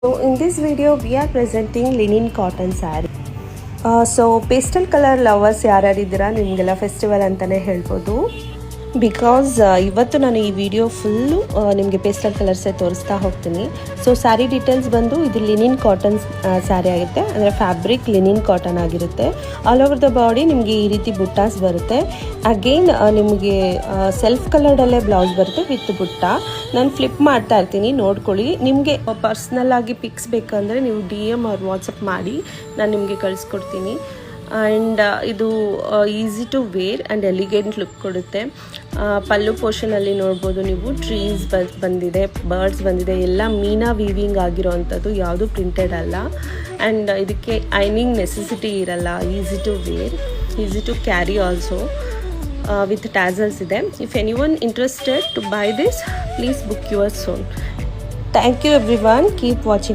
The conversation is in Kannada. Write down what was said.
So in this video we are presenting linen cotton saree. So pastel color lovers ಯಾರ್ಯಾರಿದ್ದೀರಾ ನಿಮಗೆಲ್ಲ ಫೆಸ್ಟಿವಲ್ ಅಂತಲೇ ಹೇಳ್ಬೋದು. ಬಿಕಾಸ್ ಇವತ್ತು ನಾನು ಈ ವಿಡಿಯೋ ಫುಲ್ಲು ನಿಮಗೆ ಪೇಸ್ಟಲ್ ಕಲರ್ಸೇ ತೋರಿಸ್ತಾ ಹೋಗ್ತೀನಿ. ಸೊ ಸ್ಯಾರಿ ಡೀಟೇಲ್ಸ್ ಬಂದು ಇದು ಲಿನಿನ್ ಕಾಟನ್ ಸ್ಯಾರಿ ಆಗುತ್ತೆ, ಅಂದರೆ ಫ್ಯಾಬ್ರಿಕ್ ಲಿನಿನ್ ಕಾಟನ್ ಆಗಿರುತ್ತೆ. ಆಲ್ ಓವರ್ ದ ಬಾಡಿ ನಿಮಗೆ ಈ ರೀತಿ ಬುಟ್ಟಾಸ್ ಬರುತ್ತೆ. ಅಗೇನ್ ನಿಮಗೆ ಸೆಲ್ಫ್ ಕಲರ್ಡಲ್ಲೇ ಬ್ಲೌಸ್ ಬರುತ್ತೆ ವಿತ್ ಬುಟ್ಟ. ನಾನು ಫ್ಲಿಪ್ ಮಾಡ್ತಾ ಇರ್ತೀನಿ, ನೋಡ್ಕೊಳ್ಳಿ. ನಿಮಗೆ ಪರ್ಸ್ನಲ್ ಆಗಿ ಪಿಕ್ಸ್ ಬೇಕಂದರೆ ನೀವು DM ಅವ್ರು ವಾಟ್ಸಪ್ ಮಾಡಿ, ನಾನು ನಿಮಗೆ ಕಳಿಸ್ಕೊಡ್ತೀನಿ. ಆ್ಯಂಡ್ ಇದು easy to wear and elegant look ಕೊಡುತ್ತೆ. ಪಲ್ಲು ಪೋರ್ಷನಲ್ಲಿ ನೋಡ್ಬೋದು ನೀವು, ಟ್ರೀಸ್ ಬಂದಿದೆ, ಬರ್ಡ್ಸ್ ಬಂದಿದೆ, ಎಲ್ಲ ಮೀನಾ ವೀವಿಂಗ್ ಆಗಿರೋ ಅಂಥದ್ದು, ಯಾವುದು ಪ್ರಿಂಟೆಡ್ ಅಲ್ಲ. ಆ್ಯಂಡ್ ಇದಕ್ಕೆ ಐನಿಂಗ್ ನೆಸೆಸಿಟಿ ಇರಲ್ಲ. Easy to wear, easy to carry also with tassels ಇದೆ. If anyone interested to buy this, please book your soon. Thank you everyone, keep watching.